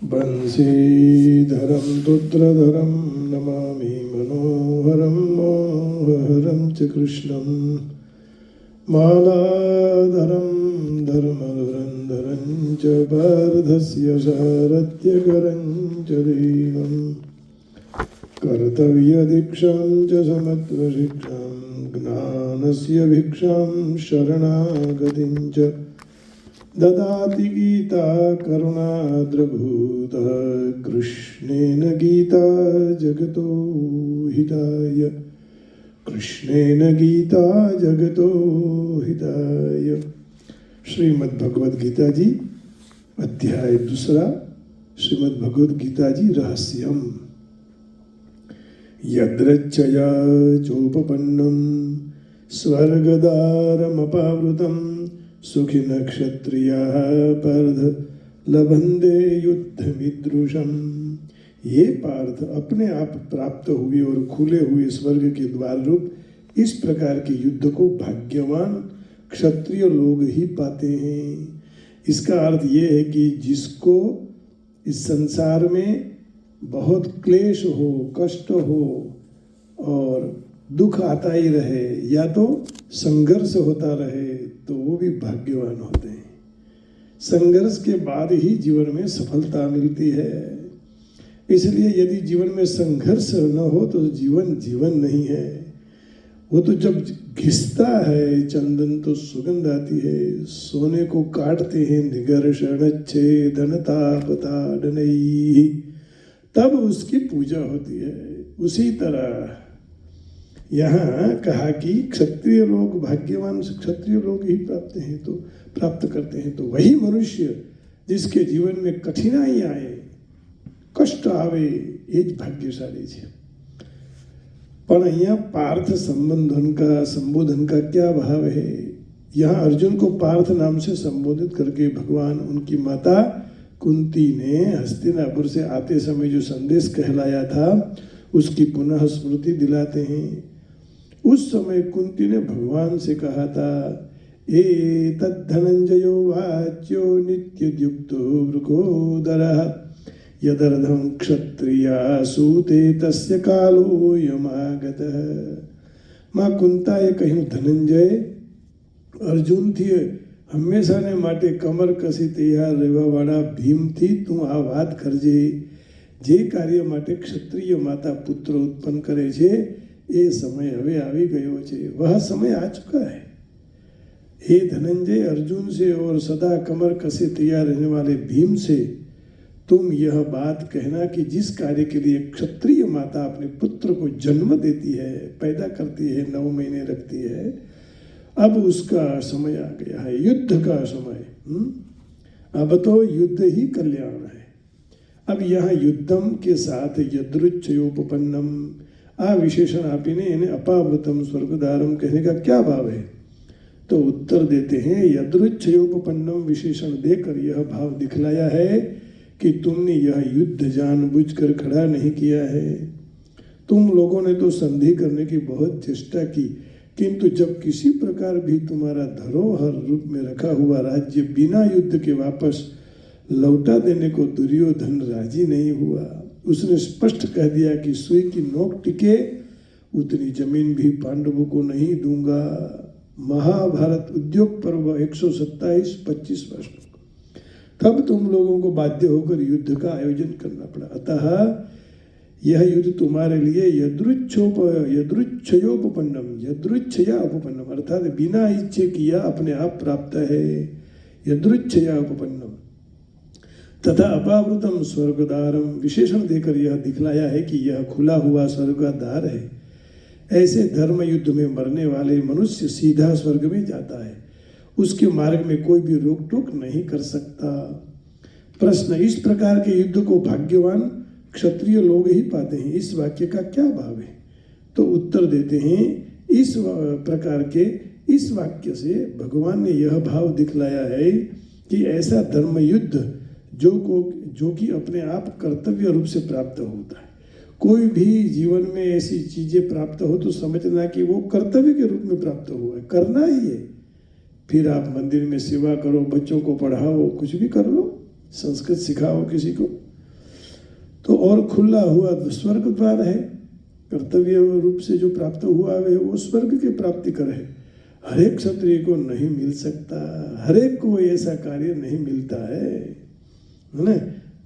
बंशीधरं रुद्रधरं नमामि मनोहरं मोहहरं च कृष्णं मालाधरं धर्मधुरन्धरं च पार्थस्य सारथ्यकरं च देवं कर्तव्यदीक्षां च समत्वशिक्षां ज्ञानस्य भिक्षां शरणागतिं च ददाति गीता करुणाद्रभूता कृष्णेन गीता जगतो हिताय कृष्णेन गीता जगतो हिताय। श्रीमद् भगवद गीता जी अध्याय 2 श्रीमद् भगवद गीता जी रहस्यम। यद्रच्छया चोपपन्नं स्वर्गद्वारमपावृतं सुखिन क्षत्रियाः पार्थ लभन्ते युद्धमीदृशम्। ये पार्थ अपने आप प्राप्त हुए और खुले हुए स्वर्ग के द्वार रूप इस प्रकार के युद्ध को भाग्यवान क्षत्रिय लोग ही पाते हैं। इसका अर्थ ये है कि जिसको इस संसार में बहुत क्लेश हो, कष्ट हो और दुख आता ही रहे या तो संघर्ष होता रहे तो वो भी भाग्यवान होते हैं। संघर्ष के बाद ही जीवन में सफलता मिलती है। इसलिए यदि जीवन में संघर्ष न हो तो जीवन जीवन नहीं है। वो तो जब घिसता है चंदन तो सुगंध आती है, सोने को काटते हैं निगर्षण छेदन तापताड़नैः, तब उसकी पूजा होती है। उसी तरह यहाँ कहा कि क्षत्रिय लोग भाग्यवान क्षत्रिय लोग ही प्राप्त करते हैं। तो वही मनुष्य जिसके जीवन में कठिनाई आए, कष्ट आवे, ये જ भाग्यशाली છે। પણ અહીંયા पार्थ संबोधन का क्या भाव है? यहाँ अर्जुन को पार्थ नाम से संबोधित करके भगवान उनकी माता कुंती ने हस्तिनापुर से आते समय जो संदेश कहलाया था उसकी पुनः स्मृति दिलाते हैं। उस समय कुंती ने भगवान से कहा था, एतद्धनंजयो वाच्यो नित्ययुक्तो वृकोदरः यदर्धं क्षत्रिया सूते तस्य कालो यमागतः। मां कुंताए કહ્યું, ધનંજય અર્જુનથી હંમેશાને માટે કમર કસી તૈયાર રહેવાવાળા ભીમથી તું આ વાત કરજે। જે કાર્ય માટે ક્ષત્રિય માતા પુત્ર ઉત્પન્ન કરે છે એ સમય હવે આવી ગયો છે। वह समय आ चुका है। हे धनंजय, अर्जुन से और सदा कमर कसे तैयार रहने वाले भीम से तुम यह बात कहना कि जिस कार्य के लिए क्षत्रिय माता अपने पुत्र को जन्म देती है, पैदा करती है, 9 महीने रखती है, अब उसका समय आ गया है, युद्ध का समय। अब तो युद्ध ही कल्याण है। अब यहाँ युद्धम के साथ यदृच्छयोपपन्नम आ विशेषण आपने इन्हें अपावृतम स्वर्गद्वारम कहने का क्या भाव है? तो उत्तर देते हैं, यदृच्छयोपपन्नम विशेषण देकर यह भाव दिखलाया है कि तुमने यह युद्ध जानबूझकर खड़ा नहीं किया है। तुम लोगों ने तो संधि करने की बहुत चेष्टा की, किंतु जब किसी प्रकार भी तुम्हारा धरोहर रूप में रखा हुआ राज्य बिना युद्ध के वापस लौटा देने को दुर्योधन राजी नहीं हुआ। उसने स्पष्ट कह दिया कि सुई की नोक टिके उतनी जमीन भी पांडवों को नहीं दूंगा। महाभारत उद्योग पर्व 127-25 तब तुम लोगों को बाध्य होकर युद्ध का आयोजन करना पड़ा। अतः यह युद्ध तुम्हारे लिए यदृच्छया उपपन्नम अर्थात बिना इच्छे किया अपने आप प्राप्त है। यदृच्छया उपपन्नम तथा अपावृतम स्वर्गद्वारम विशेषण देकर यह दिखलाया है कि यह खुला हुआ स्वर्ग का द्वार है। ऐसे धर्म युद्ध में मरने वाले मनुष्य सीधा स्वर्ग में जाता है। उसके मार्ग में कोई भी रोक टोक नहीं कर सकता। प्रश्न, इस प्रकार के युद्ध को भाग्यवान क्षत्रिय लोग ही पाते हैं, इस वाक्य का क्या भाव है? तो उत्तर देते हैं, इस प्रकार के इस वाक्य से भगवान ने यह भाव दिखलाया है कि ऐसा धर्म युद्ध जो कि अपने आप कर्तव्य रूप से प्राप्त होता है। कोई भी जीवन में ऐसी चीजें प्राप्त हो तो समझना कि वो कर्तव्य के रूप में प्राप्त हुआ है, करना ही है। फिर आप मंदिर में सेवा करो, बच्चों को पढ़ाओ, कुछ भी कर लो, संस्कृत सिखाओ किसी को, तो और खुला हुआ स्वर्ग द्वार है, कर्तव्य रूप से जो प्राप्त हुआ है वो स्वर्ग की प्राप्ति करे। हर एक क्षत्रिय को नहीं मिल सकता, हर एक को ऐसा कार्य नहीं मिलता है ना।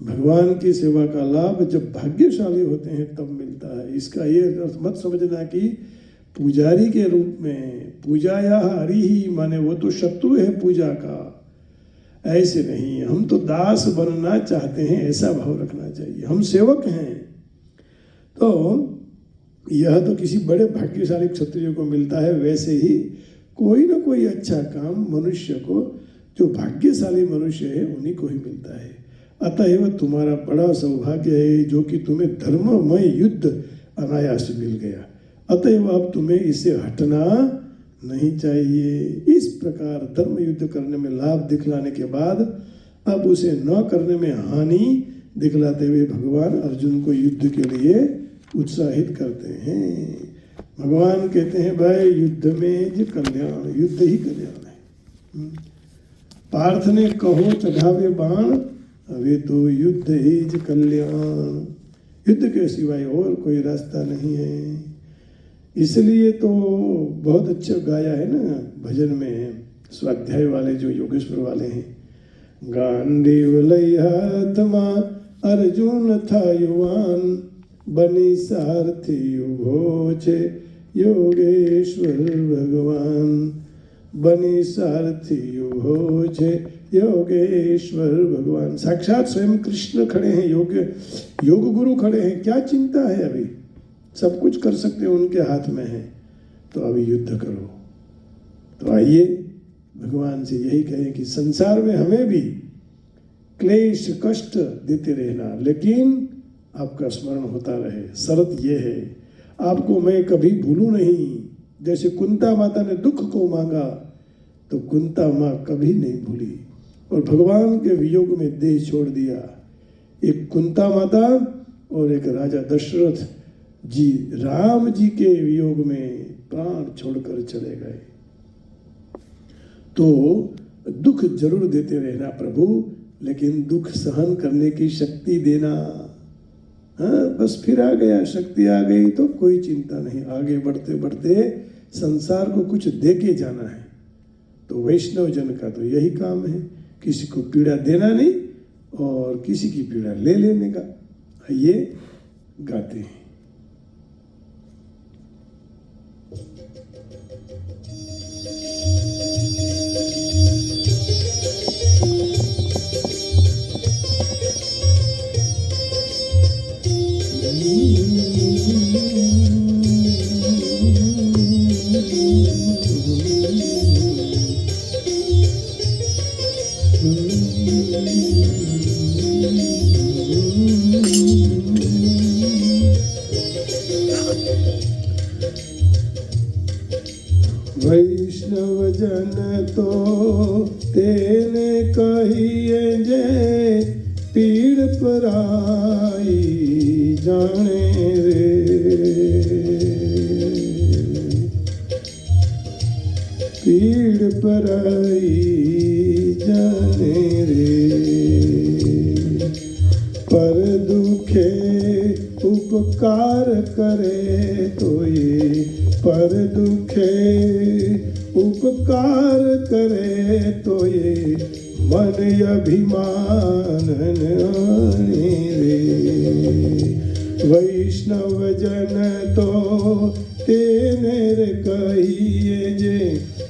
भगवान की सेवा का लाभ जब भाग्यशाली होते हैं तब मिलता है। इसका ये अर्थ मत समझना कि पुजारी के रूप में पूजा या हरि ही माने वो तो शत्रु है पूजा का, ऐसे नहीं। हम तो दास बनना चाहते हैं, ऐसा भाव रखना चाहिए। हम सेवक हैं। तो यह तो किसी बड़े भाग्यशाली क्षत्रिय को मिलता है, वैसे ही कोई ना कोई अच्छा काम मनुष्य को, जो भाग्यशाली मनुष्य है उन्हीं को ही मिलता है। अतएव तुम्हारा बड़ा सौभाग्य है जो कि तुम्हें धर्ममय युद्ध अनायास मिल गया। अतएव अब तुम्हें इसे हटना नहीं चाहिए। इस प्रकार धर्म युद्ध करने में लाभ दिखलाने के बाद अब उसे न करने में हानि दिखलाते हुए भगवान अर्जुन को युद्ध के लिए उत्साहित करते हैं। भगवान कहते हैं भाई युद्ध में जो कल्याण, युद्ध ही कल्याण है। पार्थ ने कहो चढ़ावे बाण, अवे तो युद्ध ही ज कल्याण। युद्ध के सिवाय और कोई रास्ता नहीं है। इसलिए तो बहुत अच्छा गाया है ना भजन में, स्वाध्याय वाले जो योगेश्वर वाले हैं। गांडीव लई हाथमा अर्जुन था युवान, बनी सारथी उभो छे योगेश्वर भगवान। बनी सारथी उभो छे योगेश्वर भगवान। साक्षात स्वयं कृष्ण खड़े हैं, योग गुरु खड़े हैं। क्या चिंता है? अभी सब कुछ कर सकते हैं, उनके हाथ में है। तो अभी युद्ध करो। तो आइए भगवान से यही कहें कि संसार में हमें भी क्लेश कष्ट देते रहना, लेकिन आपका स्मरण होता रहे। शर्त ये है, आपको मैं कभी भूलूं नहीं। जैसे कुंता माता ने दुख को मांगा तो कुंता माँ कभी नहीं भूली और भगवान के वियोग में देह छोड़ दिया। एक कुंता माता और एक राजा दशरथ जी राम जी के वियोग में प्राण छोड़कर चले गए। तो दुख जरूर देते रहना प्रभु, लेकिन दुख सहन करने की शक्ति देना। हाँ, बस फिर आ गया, शक्ति आ गई तो कोई चिंता नहीं। आगे बढ़ते बढ़ते संसार को कुछ दे के जाना है। तो वैष्णव जन का तो यही काम है, किसी को पीड़ा देना नहीं और किसी की पीड़ा ले लेने का। आइए गाते हैं। वैष्णव जन तो तेने कहिए जे पीड़ पराई जाने रे। पीड़ पराई जाने रे। पर दुखे उपकार करे तो ये, पर दुखे उपकार करे तो ये मन अभिमान आने रे। वैष्णव जन तो तेने कहिए जे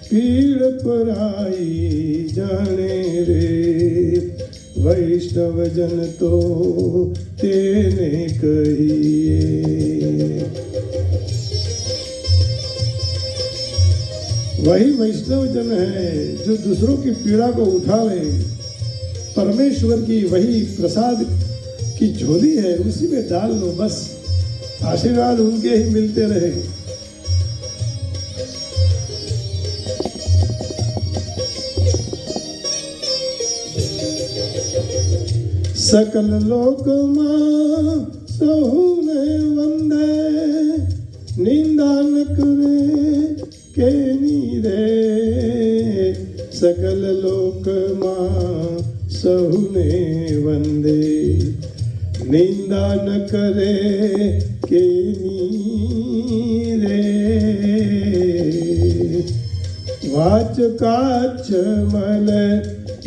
पीड़ पराई जाने रे। वैष्णव जन तो तेने कहिए। वही वैष्णव जन है जो दूसरों की पीड़ा को उठा ले। परमेश्वर की वही प्रसाद की झोली है, उसी में डाल लो, बस आशीर्वाद उनके ही मिलते रहे। सकल लोक मां सहुने वंदे, निंदा न करे के नीरे। सकल लोक मां सहुने वंदे, निंदा न करे के नीरे, वाच काच मल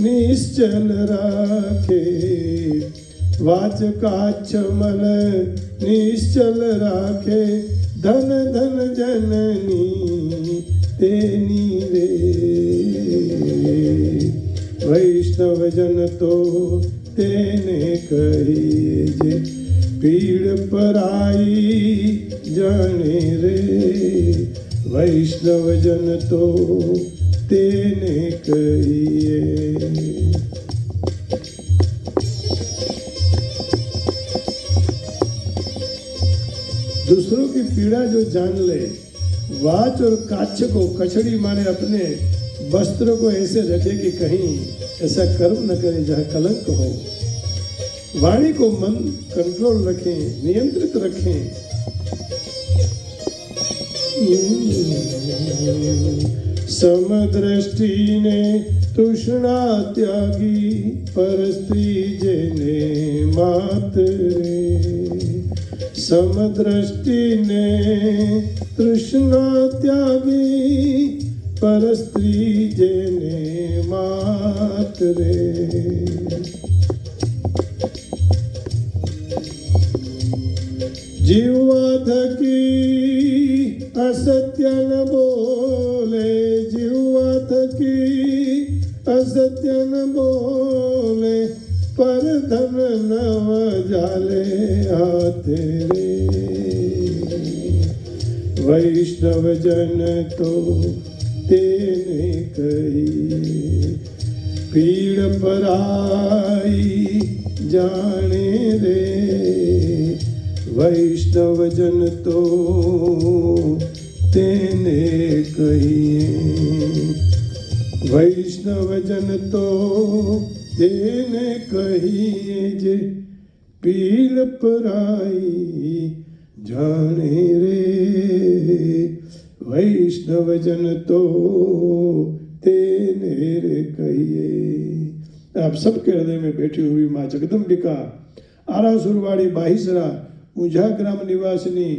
निश्चल राखे, वाच काच मल निश्चल राखे, धन धन जननी तेनी रे। वैष्णव जन तो तेने कहिए जे, पीड़ पराई जाने रे। वैष्णव जन तो तेने कहिए। दूसरों की पीड़ा जो जान ले, वाच और काछ को, कछड़ी माने अपने वस्त्र को ऐसे रखे कि कहीं ऐसा कर्म न करे जहाँ कलंक हो। वाणी को मन कंट्रोल रखें, नियंत्रित रखें। समदृष्टि ने तृष्णा त्यागी, पर स्त्री जेने मात रे। समदृष्टि ने तृष्णा त्यागी, पर स्त्री जेने मात रे। जीवा थकी असत्य न बोले, जीवा थकी असत्य न बोले, पर धन नव जाले हाथ रे। वैष्णव जन तो तेने कहिए, पीड़ पराई जाने रे। वैष्णव जन तो तेने कहिए, वैष्णव जन तो तेने कहिए जे, पीड़ पराई जाने रे। वैष्णव जन तो तेने रे कहिए। आप सबके हृदय में बैठी हुई माँ जगदम्बिका, आरासुरवाड़ी बाहिसरा ऊंझा ग्राम निवासिनी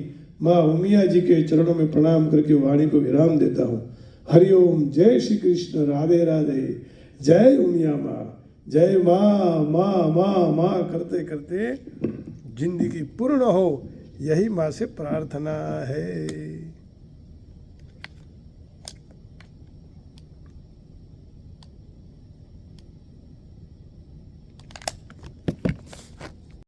माँ उमिया जी के चरणों में प्रणाम करके वाणी को विराम देता हूँ। हरिओम। जय श्री कृष्ण। राधे राधे। जय उमिया माँ। जय माँ माँ माँ माँ करते करते जिंदगी पूर्ण हो, यही माँ से प्रार्थना है।